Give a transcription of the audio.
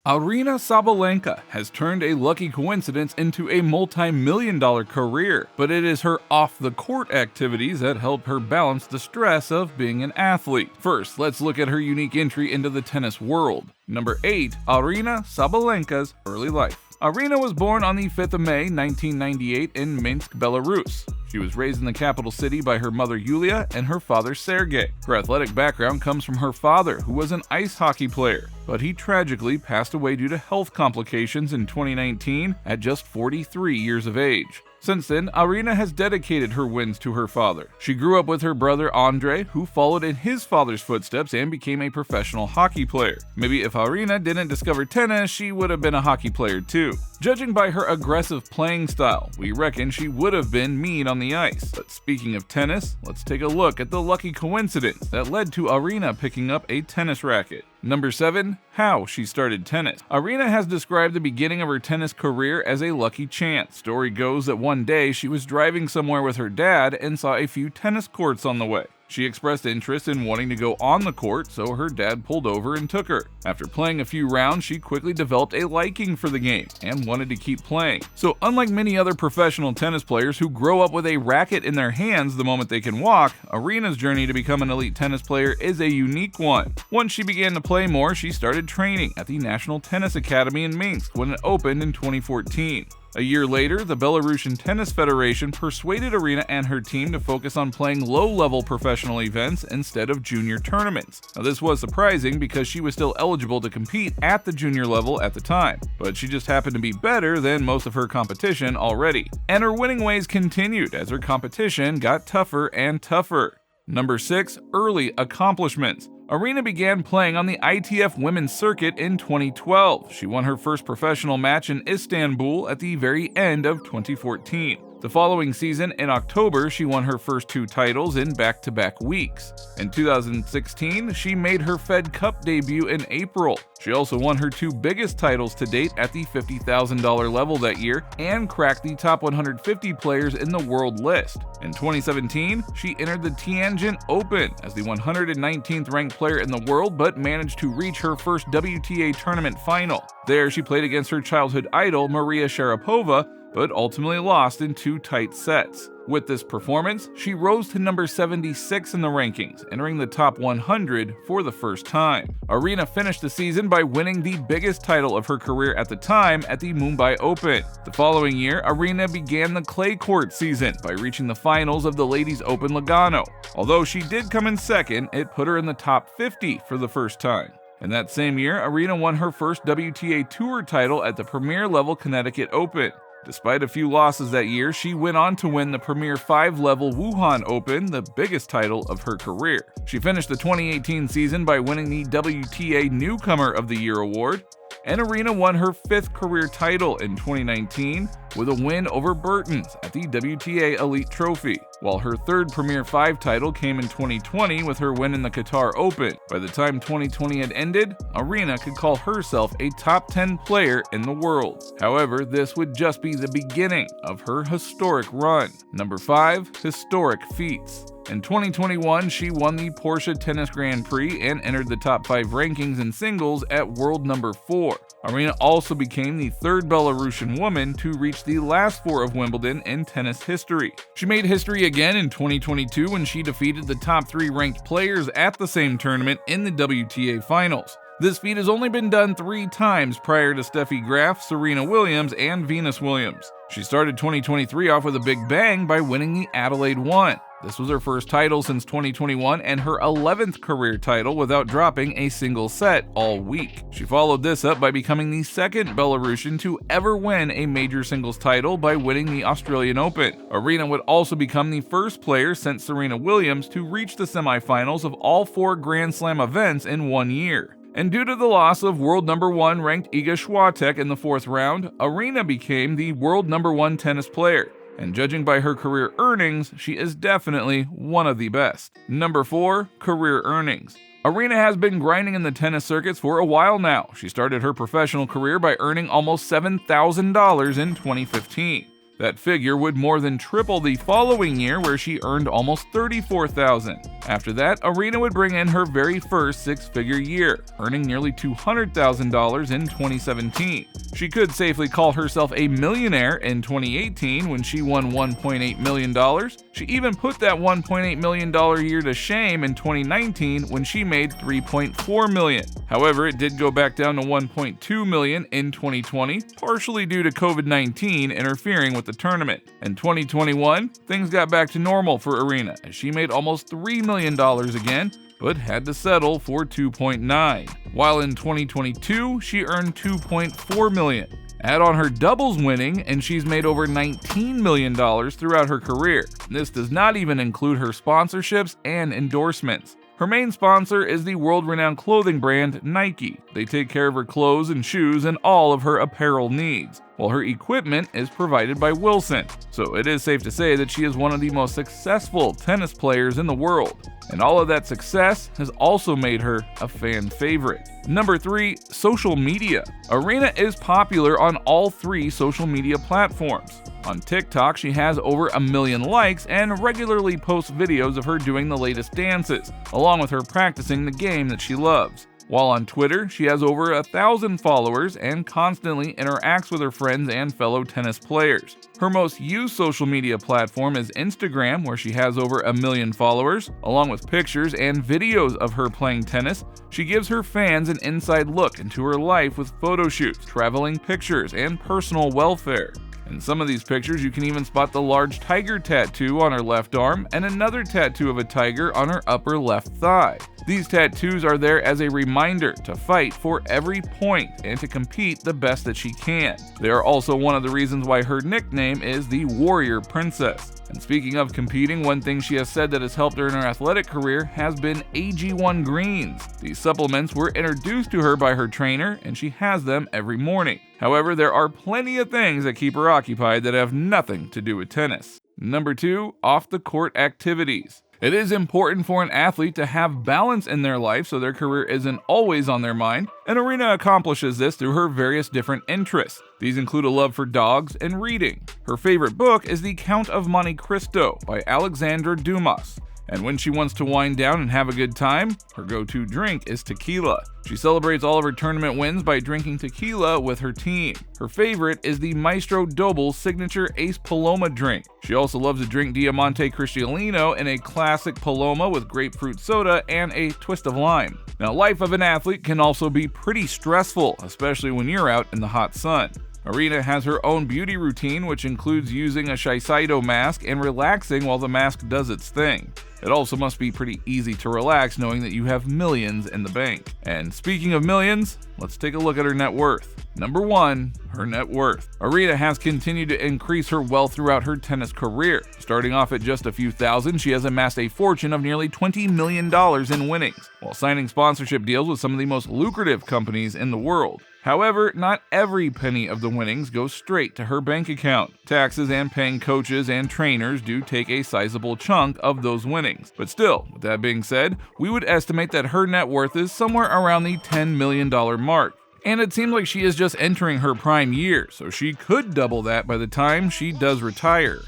Aryna Sabalenka has turned a lucky coincidence into a multi-million-dollar career, but it is her off-the-court activities that help her balance the stress of being an athlete. First, let's look at her unique entry into the tennis world. Number 8. Aryna Sabalenka's early life. Aryna was born on the 5th of May, 1998 in Minsk, Belarus. She was raised in the capital city by her mother Yulia and her father Sergey. Her athletic background comes from her father, who was an ice hockey player, but he tragically passed away due to health complications in 2019 at just 43 years of age. Since then, Aryna has dedicated her wins to her father. She grew up with her brother Andre, who followed in his father's footsteps and became a professional hockey player. Maybe if Aryna didn't discover tennis, she would have been a hockey player too. Judging by her aggressive playing style, we reckon she would have been mean on the ice. But speaking of tennis, let's take a look at the lucky coincidence that led to Aryna picking up a tennis racket. Number 7. How she started tennis. Aryna has described the beginning of her tennis career as a lucky chance. Story goes that one day she was driving somewhere with her dad and saw a few tennis courts on the way. She expressed interest in wanting to go on the court, so her dad pulled over and took her. After playing a few rounds, she quickly developed a liking for the game and wanted to keep playing. So unlike many other professional tennis players who grow up with a racket in their hands the moment they can walk, Aryna's journey to become an elite tennis player is a unique one. Once she began to play more, she started training at the National Tennis Academy in Minsk when it opened in 2014. A year later, the Belarusian Tennis Federation persuaded Aryna and her team to focus on playing low-level professional events instead of junior tournaments. Now, this was surprising because she was still eligible to compete at the junior level at the time, but she just happened to be better than most of her competition already. And her winning ways continued as her competition got tougher and tougher. Number 6. Early accomplishments. Aryna began playing on the ITF Women's Circuit in 2012. She won her first professional match in Istanbul at the very end of 2014. The following season, in October, she won her first 2 titles in back-to-back weeks. In 2016, she made her Fed Cup debut in April. She also won her 2 biggest titles to date at the $50,000 level that year and cracked the top 150 players in the world list. In 2017, she entered the Tianjin Open as the 119th ranked player in the world, but managed to reach her first WTA tournament final. There, she played against her childhood idol Maria Sharapova, but ultimately lost in 2 tight sets. With this performance, she rose to number 76 in the rankings, entering the top 100 for the first time. Aryna finished the season by winning the biggest title of her career at the time at the Mumbai Open. The following year, Aryna began the clay court season by reaching the finals of the Ladies Open Lugano. Although she did come in second, it put her in the top 50 for the first time. In that same year, Aryna won her first WTA Tour title at the Premier Level Connecticut Open. Despite a few losses that year, she went on to win the Premier 5-level Wuhan Open, the biggest title of her career. She finished the 2018 season by winning the WTA Newcomer of the Year award, and Aryna won her 5th career title in 2019 with a win over Burtons at the WTA Elite Trophy, while her 3rd Premier 5 title came in 2020 with her win in the Qatar Open. By the time 2020 had ended, Aryna could call herself a top 10 player in the world. However, this would just be the beginning of her historic run. Number 5. Historic feats. In 2021, she won the Porsche Tennis Grand Prix and entered the top 5 rankings in singles at world number 4. Aryna also became the 3rd Belarusian woman to reach the last 4 of Wimbledon in tennis history. She made history again in 2022 when she defeated the top 3 ranked players at the same tournament in the WTA Finals. This feat has only been done 3 times prior to Steffi Graf, Serena Williams, and Venus Williams. She started 2023 off with a big bang by winning the Adelaide 1. This was her first title since 2021 and her 11th career title without dropping a single set all week. She followed this up by becoming the 2nd Belarusian to ever win a major singles title by winning the Australian Open. Aryna would also become the first player since Serena Williams to reach the semifinals of all 4 Grand Slam events in 1 year. And due to the loss of world number 1 ranked Iga Swiatek in the 4th round, Aryna became the world number 1 tennis player. And judging by her career earnings, she is definitely one of the best. Number 4. Career earnings. Aryna has been grinding in the tennis circuits for a while now. She started her professional career by earning almost $7,000 in 2015. That figure would more than triple the following year, where she earned almost $34,000. After that, Aryna would bring in her very first six-figure year, earning nearly $200,000 in 2017. She could safely call herself a millionaire in 2018 when she won $1.8 million. She even put that $1.8 million year to shame in 2019 when she made $3.4 million. However, it did go back down to $1.2 million in 2020, partially due to COVID-19 interfering with the tournament. In 2021, things got back to normal for Aryna, as she made almost $3 million again, but had to settle for 2.9. While in 2022, she earned $2.4 million. Add on her doubles winning, and she's made over $19 million throughout her career. This does not even include her sponsorships and endorsements. Her main sponsor is the world-renowned clothing brand Nike. They take care of her clothes and shoes and all of her apparel needs, while her equipment is provided by Wilson. So it is safe to say that she is one of the most successful tennis players in the world. And all of that success has also made her a fan favorite. Number 3, social media. Aryna is popular on all 3 social media platforms. On TikTok, she has over 1 million likes and regularly posts videos of her doing the latest dances, along with her practicing the game that she loves. While on Twitter, she has over 1,000 followers and constantly interacts with her friends and fellow tennis players. Her most used social media platform is Instagram, where she has over 1 million followers. Along with pictures and videos of her playing tennis, she gives her fans an inside look into her life with photo shoots, traveling pictures, and personal welfare. In some of these pictures, you can even spot the large tiger tattoo on her left arm and another tattoo of a tiger on her upper left thigh. These tattoos are there as a reminder to fight for every point and to compete the best that she can. They are also one of the reasons why her nickname is the Warrior Princess. And speaking of competing, one thing she has said that has helped her in her athletic career has been AG1 greens. These supplements were introduced to her by her trainer, and she has them every morning. However, there are plenty of things that keep her occupied that have nothing to do with tennis. Number 2, off-the-court activities. It is important for an athlete to have balance in their life so their career isn't always on their mind, and Aryna accomplishes this through her various different interests. These include a love for dogs and reading. Her favorite book is The Count of Monte Cristo by Alexandre Dumas. And when she wants to wind down and have a good time, her go-to drink is tequila. She celebrates all of her tournament wins by drinking tequila with her team. Her favorite is the Maestro Doble's signature Ace Paloma drink. She also loves to drink Diamante Cristalino in a classic Paloma with grapefruit soda and a twist of lime. Now, life of an athlete can also be pretty stressful, especially when you're out in the hot sun. Aryna has her own beauty routine, which includes using a Shiseido mask and relaxing while the mask does its thing. It also must be pretty easy to relax knowing that you have millions in the bank. And speaking of millions, let's take a look at her net worth. Number 1, her net worth. Aryna has continued to increase her wealth throughout her tennis career. Starting off at just a few thousand, she has amassed a fortune of nearly $20 million in winnings, while signing sponsorship deals with some of the most lucrative companies in the world. However, not every penny of the winnings goes straight to her bank account. Taxes and paying coaches and trainers do take a sizable chunk of those winnings. But still, with that being said, we would estimate that her net worth is somewhere around the $10 million mark. And it seems like she is just entering her prime year, so she could double that by the time she does retire.